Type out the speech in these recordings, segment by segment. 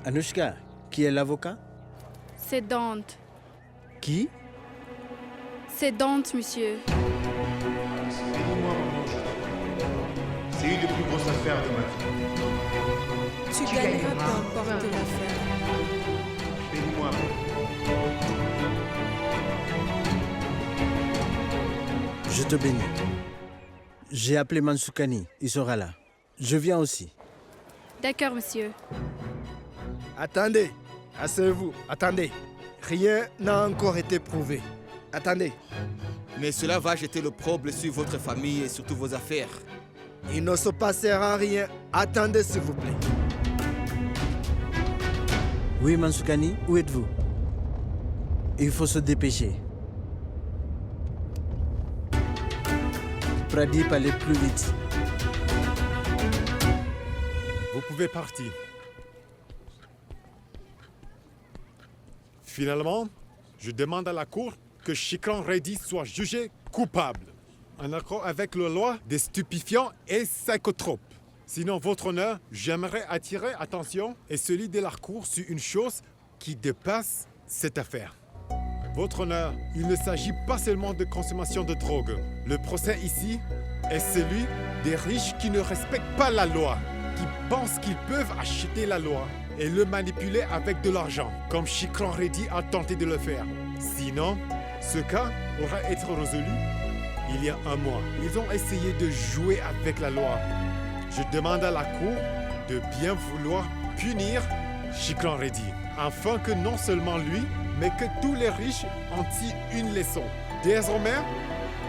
Anushka, qui est l'avocat? C'est Dante. Qui? C'est Dante, monsieur. Aidez-moi, maman. C'est une des plus grosses affaires de ma vie. Tu gagneras peu importe l'affaire. Aidez-moi. Je te bénis. J'ai appelé Mansoukani, il sera là. Je viens aussi. D'accord, monsieur. Attendez, asseyez-vous, attendez. Rien n'a encore été prouvé. Attendez, Mais cela va jeter l'opprobre sur votre famille et sur toutes vos affaires. il ne se passera rien. Attendez, s'il vous plaît. Oui, Mansoukani, où êtes-vous? Il faut se dépêcher. Pradip, allez plus vite. Vous pouvez partir. Finalement, je demande à la Cour que Shikran Reddy soit jugé coupable, en accord avec la loi des stupéfiants et psychotropes. Sinon, votre honneur, j'aimerais attirer attention et celui de la Cour sur une chose qui dépasse cette affaire. Votre honneur, il ne s'agit pas seulement de consommation de drogue. Le procès ici est celui des riches qui ne respectent pas la loi, qui pensent qu'ils peuvent acheter la loi et le manipuler avec de l'argent, comme Shikran Reddy a tenté de le faire. Sinon, ce cas aura été résolu il y a un mois. Ils ont essayé de jouer avec la loi. Je demande à la Cour de bien vouloir punir Shikran Reddy, afin que non seulement lui, mais que tous les riches en tirent une leçon. Désormais,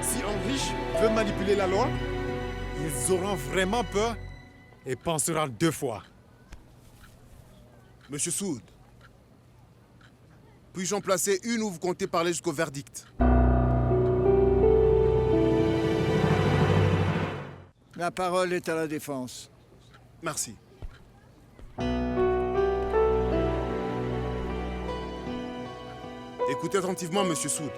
si un riche veut manipuler la loi, ils auront vraiment peur et penseront deux fois. Monsieur Soud, puis-je en placer une ou vous comptez parler jusqu'au verdict? La parole est à la défense. Merci. Écoutez attentivement, Monsieur Soud.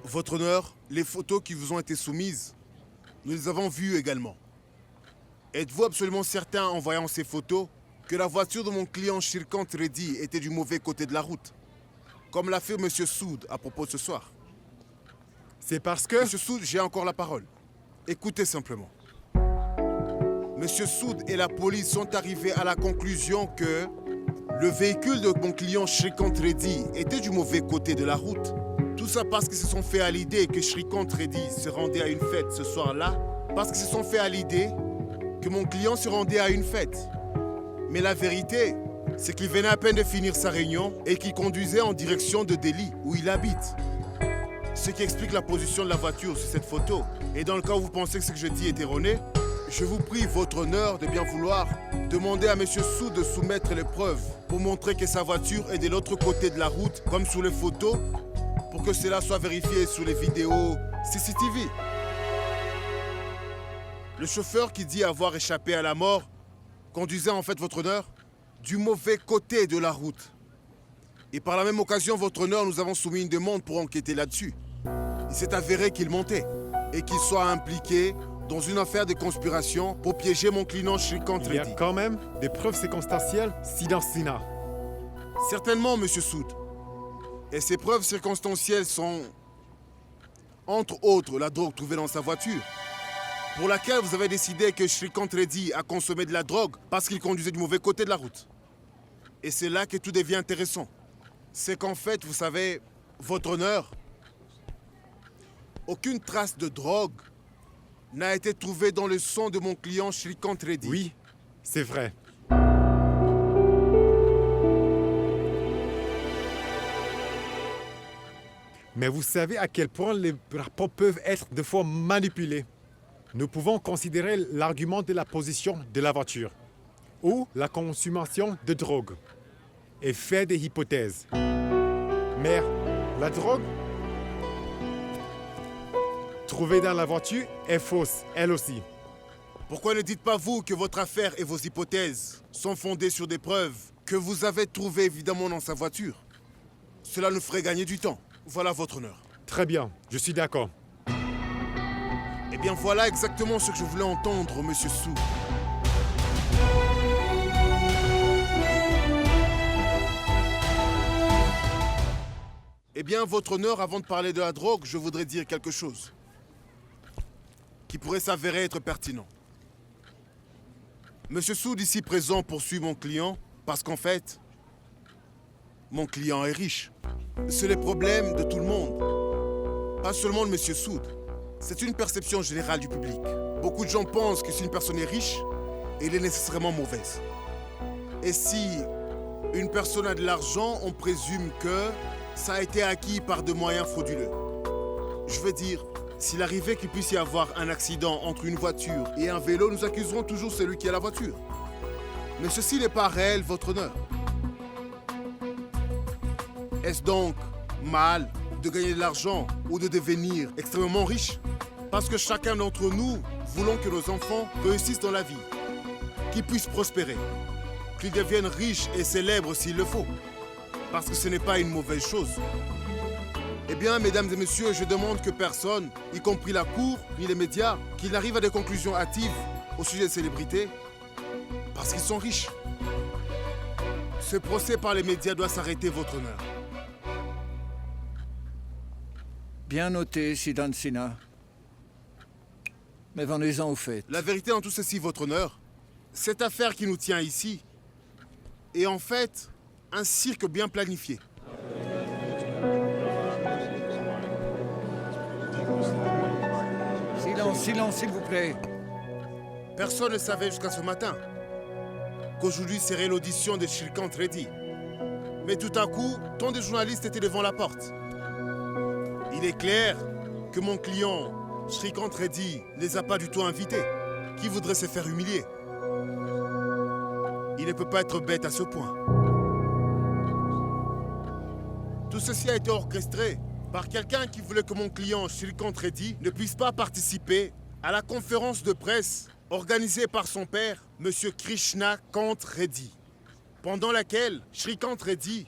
Votre honneur, les photos qui vous ont été soumises, nous les avons vues également. Êtes-vous absolument certain, en voyant ces photos, que la voiture de mon client Shirkant Reddy était du mauvais côté de la route, comme l'a fait Monsieur Soud à propos de ce soir? C'est parce que... Monsieur Soud, j'ai encore la parole. Écoutez simplement. Monsieur Soud et la police sont arrivés à la conclusion que le véhicule de mon client Shirkant Reddy était du mauvais côté de la route. Tout ça parce qu'ils se sont fait à l'idée que Shirkant Reddy se rendait à une fête ce soir-là, parce qu'ils se sont fait à l'idée que mon client se rendait à une fête. Mais la vérité, c'est qu'il venait à peine de finir sa réunion et qu'il conduisait en direction de Delhi, où il habite. Ce qui explique la position de la voiture sur cette photo. Et dans le cas où vous pensez que ce que je dis est erroné, je vous prie, votre honneur, de bien vouloir demander à Monsieur Soud de soumettre les preuves pour montrer que sa voiture est de l'autre côté de la route, comme sur les photos, pour que cela soit vérifié sur les vidéos CCTV. Le chauffeur qui dit avoir échappé à la mort conduisait en fait, votre honneur, du mauvais côté de la route. Et par la même occasion, votre honneur, nous avons soumis une demande pour enquêter là-dessus. Il s'est avéré qu'il montait et qu'il soit impliqué dans une affaire de conspiration pour piéger mon client Shirkant Il y a Reddy. quand même des preuves circonstancielles Sina. Certainement, Monsieur Soud. Et ces preuves circonstancielles sont, entre autres, la drogue trouvée dans sa voiture, pour laquelle vous avez décidé que Shirkant Reddy a consommé de la drogue parce qu'il conduisait du mauvais côté de la route. Et c'est là que tout devient intéressant. C'est qu'en fait, vous savez, votre honneur, aucune trace de drogue n'a été trouvée dans le sang de mon client Shirkant Reddy. Oui, c'est vrai. Mais vous savez à quel point les rapports peuvent être de fois manipulés. Nous pouvons considérer l'argument de la position de la voiture ou la consommation de drogue et faire des hypothèses. Mais la drogue trouvée dans la voiture est fausse, elle aussi. Pourquoi ne dites pas vous que votre affaire et vos hypothèses sont fondées sur des preuves que vous avez trouvées évidemment dans sa voiture? Cela nous ferait gagner du temps. Voilà votre honneur. Très bien, je suis d'accord. Eh bien voilà exactement ce que je voulais entendre, Monsieur Soud. bien, votre honneur, avant de parler de la drogue, je voudrais dire quelque chose qui pourrait s'avérer être pertinent. Monsieur Soud, ici présent, poursuit mon client parce qu'en fait, mon client est riche. C'est le problème de tout le monde. Pas seulement de Monsieur Soud. C'est une perception générale du public. Beaucoup de gens pensent que si une personne est riche, elle est nécessairement mauvaise. Et si une personne a de l'argent, on présume que ça a été acquis par de moyens frauduleux. Je veux dire, s'il arrivait qu'il puisse y avoir un accident entre une voiture et un vélo, nous accuserons toujours celui qui a la voiture. Mais ceci n'est pas réel, votre honneur. Est-ce donc mal de gagner de l'argent ou de devenir extrêmement riche? Parce que chacun d'entre nous voulons que nos enfants réussissent dans la vie, qu'ils puissent prospérer, qu'ils deviennent riches et célèbres s'il le faut. Parce que ce n'est pas une mauvaise chose. Eh bien, mesdames et messieurs, je demande que personne, y compris la cour, ni les médias, qu'ils n'arrivent à des conclusions hâtives au sujet des célébrités, parce qu'ils sont riches. Ce procès par les médias doit s'arrêter, votre honneur. Bien noté, Sidan Sina. Mais venez-en au fait. La vérité en tout ceci, votre honneur, cette affaire qui nous tient ici est en fait un cirque bien planifié. Silence, silence, s'il vous plaît. Personne ne savait jusqu'à ce matin qu'aujourd'hui serait l'audition de Shrikant Reddy. Mais tout à coup, tant de journalistes étaient devant la porte. Il est clair que mon client, Shrikant Reddy, ne les a pas du tout invités. Qui voudrait se faire humilier? Il ne peut pas être bête à ce point. Tout ceci a été orchestré par quelqu'un qui voulait que mon client, Shrikant Reddy, ne puisse pas participer à la conférence de presse organisée par son père, M. Krishna Kant Reddy, pendant laquelle Shrikant Reddy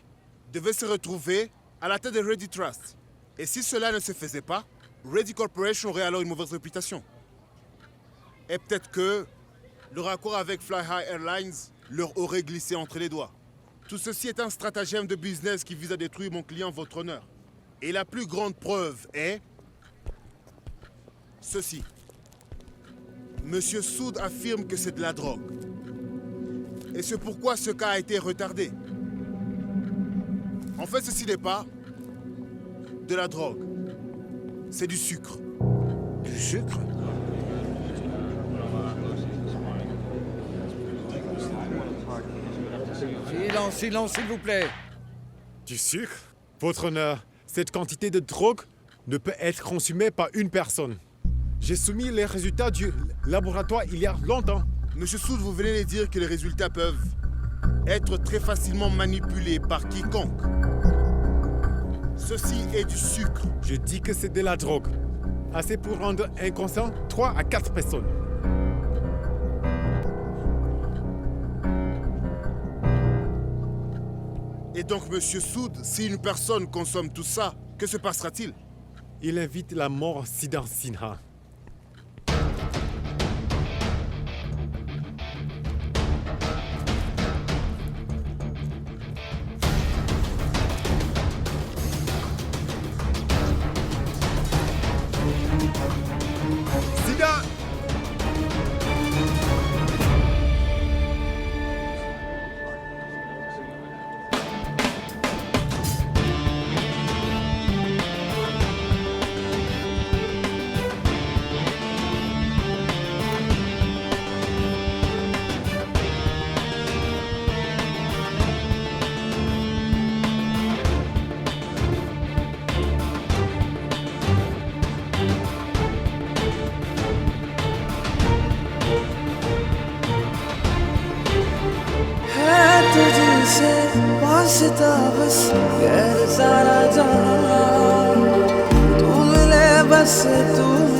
devait se retrouver à la tête de Reddy Trust. Et si cela ne se faisait pas, Reddy Corporation aurait alors une mauvaise réputation. Et peut-être que le raccord avec Fly High Airlines leur aurait glissé entre les doigts. Tout ceci est un stratagème de business qui vise à détruire mon client, votre honneur. Et la plus grande preuve est ceci. Monsieur Soud affirme que c'est de la drogue. Et c'est pourquoi ce cas a été retardé. En fait, ceci n'est pas de la drogue. C'est du sucre. Du sucre? Silence, silence, s'il vous plaît. Du sucre? Votre honneur, cette quantité de drogue ne peut être consommée par une personne. J'ai soumis les résultats du laboratoire il y a longtemps. Monsieur Soud, vous venez de dire que les résultats peuvent être très facilement manipulés par quiconque. Ceci est du sucre. Je dis que c'est de la drogue. Assez pour rendre inconscient 3 à 4 personnes. Et donc, Monsieur Soud, si une personne consomme tout ça, que se passera-t-il? Il invite la mort Siddhar Sinha. Sida! तुझसे वास्ता बस गैर सारा जहां तू मिले बस तू